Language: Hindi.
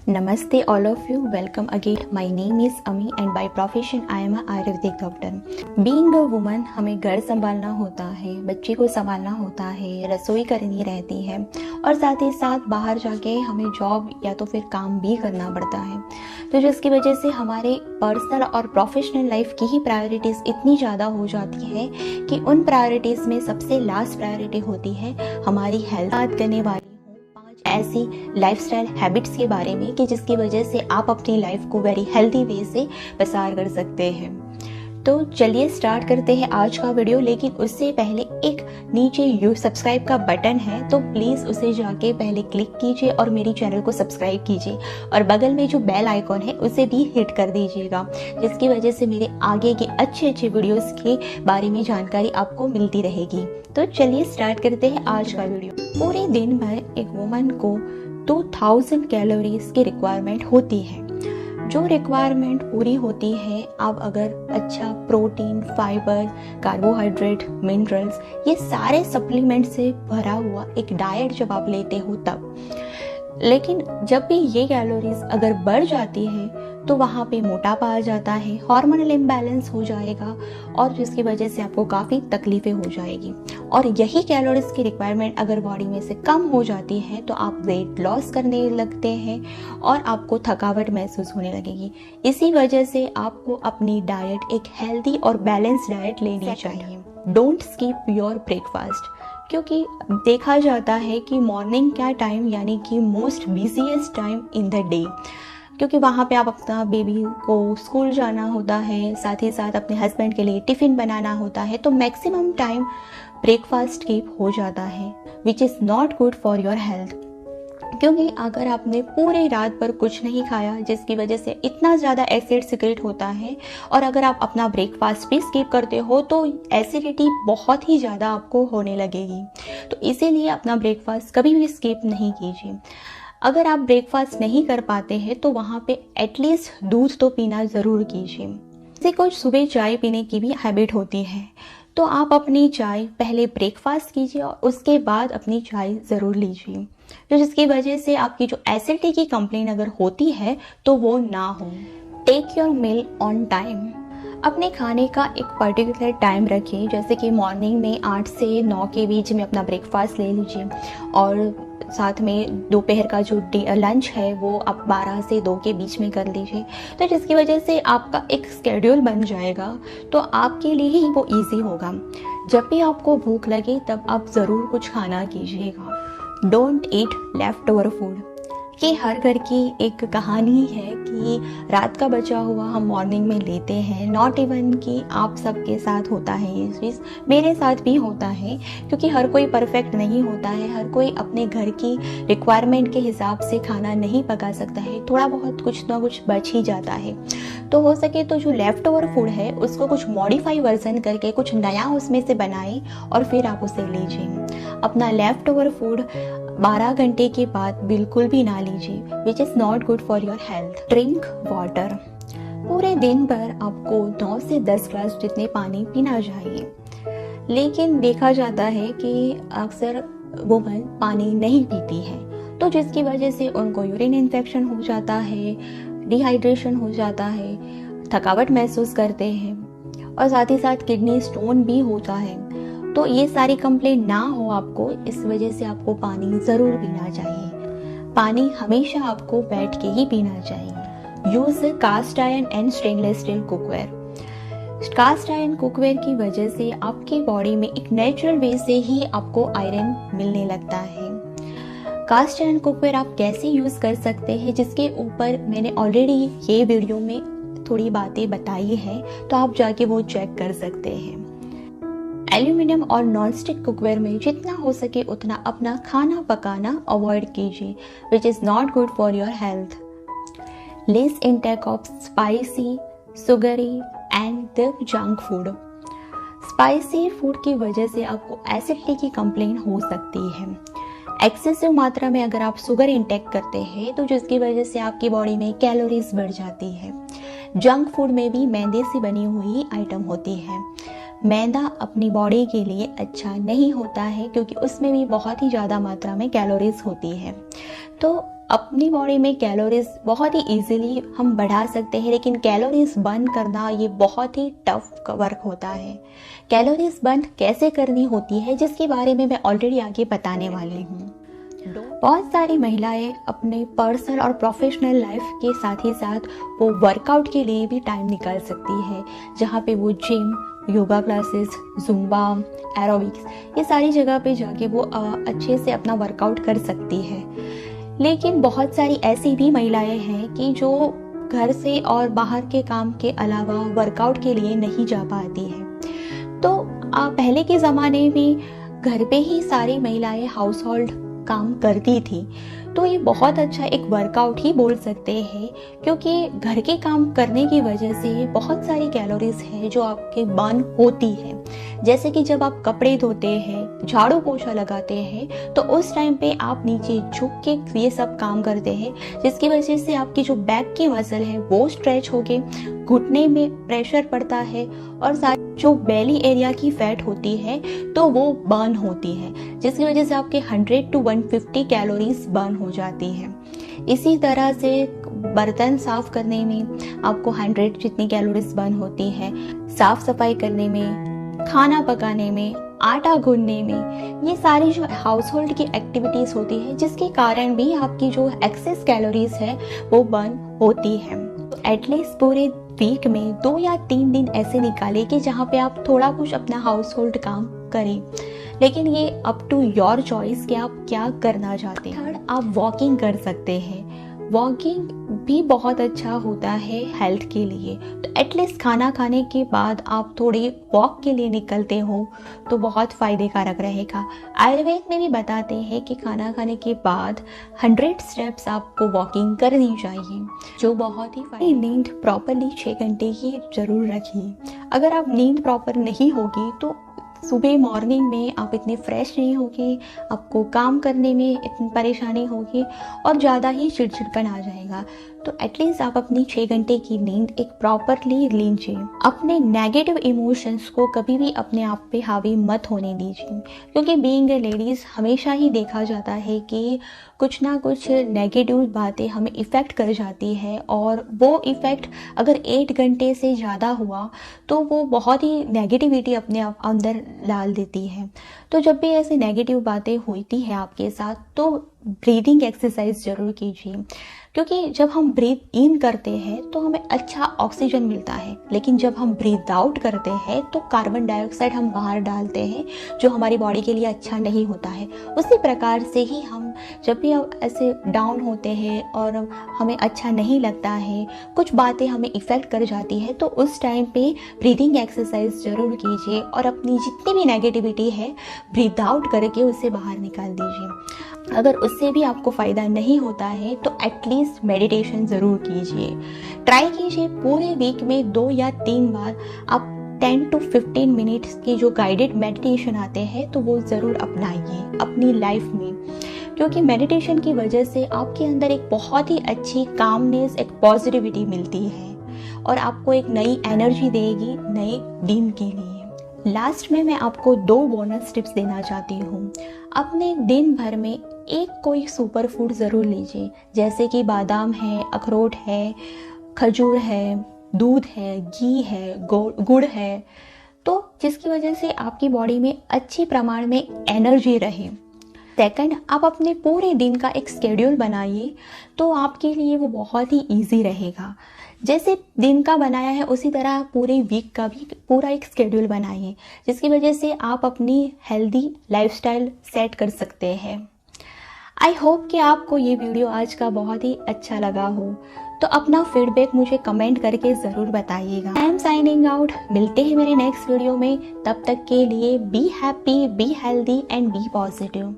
Namaste all of you. Welcome again. My name is Ami and by profession I am a Ayurvedic doctor. Being a woman हमें घर संभालना होता है, बच्चे को संभालना होता है, रसोई करनी रहती है और साथ ही साथ बाहर जाके हमें जॉब या तो फिर काम भी करना पड़ता है। तो जिसकी वजह से हमारे पर्सनल और प्रोफेशनल लाइफ की ही प्रायोरिटीज़ इतनी ज़्यादा हो जाती है कि उन प्रायोरिटीज़ में सबसे लास्ट प्रायोरिटी होती है हमारी हेल्थ। बात करने वाली ऐसी लाइफस्टाइल हैबिट्स के बारे में कि जिसकी वजह से आप अपनी लाइफ को वेरी हेल्दी वे से बसर कर सकते हैं। तो चलिए स्टार्ट करते हैं आज का वीडियो। लेकिन उससे पहले एक नीचे सब्सक्राइब का बटन है तो प्लीज़ उसे जाके पहले क्लिक कीजिए और मेरी चैनल को सब्सक्राइब कीजिए और बगल में जो बेल आइकॉन है उसे भी हिट कर दीजिएगा, जिसकी वजह से मेरे आगे के अच्छे वीडियोस के बारे में जानकारी आपको मिलती रहेगी। तो चलिए स्टार्ट करते हैं आज का वीडियो। पूरे दिन में एक वुमन को 2000 कैलोरीज की रिक्वायरमेंट होती है। जो रिक्वायरमेंट पूरी होती है, आप अगर अच्छा प्रोटीन, फाइबर, कार्बोहाइड्रेट, मिनरल्स, ये सारे सप्लीमेंट से भरा हुआ एक डाइट जब आप लेते हो तब। लेकिन जब भी ये कैलोरीज अगर बढ़ जाती है तो वहाँ पे मोटापा आ जाता है, हार्मोनल इम्बैलेंस हो जाएगा और जिसकी वजह से आपको काफ़ी तकलीफें हो जाएगी। और यही कैलोरीज की रिक्वायरमेंट अगर बॉडी में से कम हो जाती है तो आप वेट लॉस करने लगते हैं और आपको थकावट महसूस होने लगेगी। इसी वजह से आपको अपनी डाइट एक हेल्दी और बैलेंस डाइट लेनी चाहिए। डोंट स्किप योर ब्रेकफास्ट, क्योंकि देखा जाता है कि मॉर्निंग का टाइम यानी कि most busiest time in the day, क्योंकि वहाँ पे आप अपना बेबी को स्कूल जाना होता है, साथ ही साथ अपने हस्बैंड के लिए टिफ़िन बनाना होता है, तो मैक्सिमम टाइम ब्रेकफास्ट स्किप हो जाता है, विच is not good for your health. क्योंकि अगर आपने पूरे रात भर कुछ नहीं खाया जिसकी वजह से इतना ज़्यादा एसिड सिक्रेट होता है और अगर आप अपना ब्रेकफास्ट भी स्किप करते हो तो एसिडिटी बहुत ही ज़्यादा आपको होने लगेगी। तो इसीलिए अपना ब्रेकफास्ट कभी भी स्किप नहीं कीजिए। अगर आप ब्रेकफास्ट नहीं कर पाते हैं तो वहाँ पे एटलीस्ट दूध तो पीना ज़रूर कीजिए। जैसे कुछ सुबह चाय पीने की भी हैबिट होती है, तो आप अपनी चाय पहले ब्रेकफास्ट कीजिए और उसके बाद अपनी चाय ज़रूर लीजिए, तो जिसकी वजह से आपकी जो एसिडिटी की कंप्लेंट अगर होती है तो वो ना हो। Take your meal on time. अपने खाने का एक पर्टिकुलर टाइम रखिए, जैसे कि मॉर्निंग में 8 से 9 के बीच में अपना ब्रेकफास्ट ले लीजिए और साथ में दोपहर का जो लंच है वो आप 12 से 2 के बीच में कर लीजिए। तो जिसकी वजह से आपका एक स्केड्यूल बन जाएगा, तो आपके लिए ही वो इजी होगा। जब भी आपको भूख लगे तब आप ज़रूर कुछ खाना कीजिएगा। Don't eat left over food. कि हर घर की एक कहानी है कि रात का बचा हुआ हम मॉर्निंग में लेते हैं। नॉट इवन कि आप सबके साथ होता है ये चीज़, मेरे साथ भी होता है, क्योंकि हर कोई परफेक्ट नहीं होता है, हर कोई अपने घर की रिक्वायरमेंट के हिसाब से खाना नहीं पका सकता है, थोड़ा बहुत कुछ ना कुछ बच ही जाता है। तो हो सके तो जो लेफ्ट ओवर फूड है उसको कुछ मॉडिफाई वर्जन करके कुछ नया उसमें से बनाएं और फिर आप उसे लीजिए। अपना लेफ्ट ओवर फूड 12 घंटे के बाद बिल्कुल भी ना लीजिए, विच is not good for your health. Drink water. पूरे दिन भर आपको 9 से 10 ग्लास जितने पानी पीना चाहिए, लेकिन देखा जाता है कि अक्सर वुमन पानी नहीं पीती है, तो जिसकी वजह से उनको यूरिन इन्फेक्शन हो जाता है, डिहाइड्रेशन हो जाता है, थकावट महसूस करते हैं और साथ ही साथ किडनी स्टोन भी होता है। तो ये सारी कंप्लेंट ना हो आपको, इस वजह से आपको पानी ज़रूर पीना चाहिए। पानी हमेशा आपको बैठ के ही पीना चाहिए। Use cast iron and stainless steel cookware. Cast iron cookware की वजह से आपकी बॉडी में एक नेचुरल वे से ही आपको आयरन मिलने लगता है। कास्ट आयरन कुकवेयर आप कैसे यूज़ कर सकते हैं, जिसके ऊपर मैंने ऑलरेडी ये वीडियो में थोड़ी बातें बताई हैं, तो आप जाके वो चेक कर सकते हैं। एल्यूमिनियम और नॉनस्टिक कुकवेयर में जितना हो सके उतना अपना खाना पकाना अवॉइड कीजिए, which is not good for your health. Less intake of spicy, sugary and the junk food. Spicy food की वजह से आपको एसिडिटी की कंप्लेंट हो सकती है। एक्सेसिव मात्रा में अगर आप शुगर इंटेक करते हैं तो जिसकी वजह से आपकी बॉडी में कैलोरीज बढ़ जाती है। जंक फूड में भी मैदे से बनी हुई आइटम होती है। मैदा अपनी बॉडी के लिए अच्छा नहीं होता है, क्योंकि उसमें भी बहुत ही ज़्यादा मात्रा में कैलोरीज होती है। तो अपनी बॉडी में कैलोरीज बहुत ही इजीली हम बढ़ा सकते हैं, लेकिन कैलोरीज बर्न करना ये बहुत ही टफ वर्क होता है। कैलोरीज बर्न कैसे करनी होती है जिसके बारे में मैं ऑलरेडी आगे बताने वाली हूँ। बहुत सारी महिलाएं अपने पर्सनल और प्रोफेशनल लाइफ के साथ ही साथ वो वर्कआउट के लिए भी टाइम निकाल सकती है, जहाँ पे वो gym, yoga classes, Zumba, aerobics, ये सारी जगह पे जाके वो अच्छे से अपना वर्कआउट कर सकती है। लेकिन बहुत सारी ऐसी भी महिलाएं हैं कि जो घर से और बाहर के काम के अलावा वर्कआउट के लिए नहीं जा पाती हैं। तो पहले के ज़माने में घर पे ही सारी महिलाएं हाउस होल्ड काम करती थी, तो ये बहुत अच्छा एक वर्कआउट ही बोल सकते हैं, क्योंकि घर के काम करने की वजह से बहुत सारी कैलोरीज है जो आपके बर्न होती है। जैसे कि जब आप कपड़े धोते हैं, झाड़ू पोछा लगाते हैं, तो उस टाइम पे आप नीचे झुक के ये सब काम करते हैं, जिसकी वजह से आपकी जो बैक की मसल है वो स्ट्रेच होके घुटने में प्रेशर पड़ता है और सारी जो बेली एरिया की फैट होती है तो वो बर्न होती है, जिसकी वजह से आपके 100 to 150 कैलोरीज बर्न हो जाती है। इसी तरह से बर्तन साफ करने में आपको 100 जितनी कैलोरीज बर्न होती है, साफ सफाई करने में, खाना पकाने में, आटा गूंदने में, ये सारी जो हाउस होल्ड की एक्टिविटीज होती है जिसके कारण भी आपकी जो एक्सेस कैलोरीज है वो बर्न होती है। तो एटलीस्ट पूरे वीक में 2 या 3 दिन ऐसे निकालें कि जहाँ पे आप थोड़ा कुछ अपना हाउस होल्ड काम करें, लेकिन ये अप टू योर चॉइस कि आप क्या करना चाहते हैं। थर्ड, आप वॉकिंग कर सकते हैं। वॉकिंग भी बहुत अच्छा होता है हेल्थ के लिए, तो एटलीस्ट खाना खाने के बाद आप थोड़ी वॉक के लिए निकलते हो तो बहुत फ़ायदे कारक रहेगा। आयुर्वेद में भी बताते हैं कि खाना खाने के बाद 100 स्टेप्स आपको वॉकिंग करनी चाहिए, जो बहुत ही नींद प्रॉपरली 6 घंटे की जरूर रखिए। अगर आप नींद प्रॉपर नहीं होगी तो सुबह मॉर्निंग में आप इतने फ्रेश नहीं होगे, आपको काम करने में इतनी परेशानी होगी और ज़्यादा ही चिड़चिड़पन आ जाएगा। तो एटलीस्ट आप अपनी 6 घंटे की नींद एक प्रॉपरली लीजिए। अपने नेगेटिव इमोशंस को कभी भी अपने आप पे हावी मत होने दीजिए, क्योंकि बीइंग ए लेडीज़ हमेशा ही देखा जाता है कि कुछ ना कुछ नेगेटिव बातें हमें इफ़ेक्ट कर जाती है, और वो इफ़ेक्ट अगर 8 घंटे से ज़्यादा हुआ तो वो बहुत ही नेगेटिविटी अपने आप अंदर डाल देती है। तो जब भी ऐसी नेगेटिव बातें होती है आपके साथ तो ब्रीदिंग एक्सरसाइज ज़रूर कीजिए, क्योंकि जब हम ब्रीथ इन करते हैं तो हमें अच्छा ऑक्सीजन मिलता है, लेकिन जब हम ब्रीथ आउट करते हैं तो कार्बन डाइऑक्साइड हम बाहर डालते हैं, जो हमारी बॉडी के लिए अच्छा नहीं होता है। उसी प्रकार से ही हम जब भी ऐसे डाउन होते हैं और हमें अच्छा नहीं लगता है, कुछ बातें हमें इफ़ेक्ट कर जाती है, तो उस टाइम पे ब्रीदिंग एक्सरसाइज ज़रूर कीजिए और अपनी जितनी भी नेगेटिविटी है ब्रीथ आउट करके उसे बाहर निकाल दीजिए। अगर उससे भी आपको फ़ायदा नहीं होता है तो एटलीस्ट मेडिटेशन ज़रूर कीजिए। ट्राई कीजिए पूरे वीक में 2 या 3 बार आप 10 to 15 मिनट्स की जो गाइडेड मेडिटेशन आते हैं तो वो ज़रूर अपनाइए अपनी लाइफ में, क्योंकि मेडिटेशन की वजह से आपके अंदर एक बहुत ही अच्छी कामनेस, एक पॉजिटिविटी मिलती है और आपको एक नई एनर्जी देगी नए दिन के लिए। लास्ट में मैं आपको 2 बोनस टिप्स देना चाहती हूँ। अपने दिन भर में एक कोई सुपर फूड ज़रूर लीजिए, जैसे कि बादाम है, अखरोट है, खजूर है, दूध है, घी है, गुड़ है, तो जिसकी वजह से आपकी बॉडी में अच्छी प्रमाण में एनर्जी रहे। सेकंड, आप अपने पूरे दिन का एक स्केड्यूल बनाइए, तो आपके लिए वो बहुत ही ईजी रहेगा। जैसे दिन का बनाया है उसी तरह पूरे वीक का भी पूरा एक स्केड्यूल बनाइए, जिसकी वजह से आप अपनी हेल्दी लाइफस्टाइल सेट कर सकते हैं। आई होप कि आपको ये वीडियो आज का बहुत ही अच्छा लगा हो, तो अपना फीडबैक मुझे कमेंट करके ज़रूर बताइएगा। आई एम साइनिंग आउट, मिलते हैं मेरे नेक्स्ट वीडियो में। तब तक के लिए be happy, be healthy and be positive.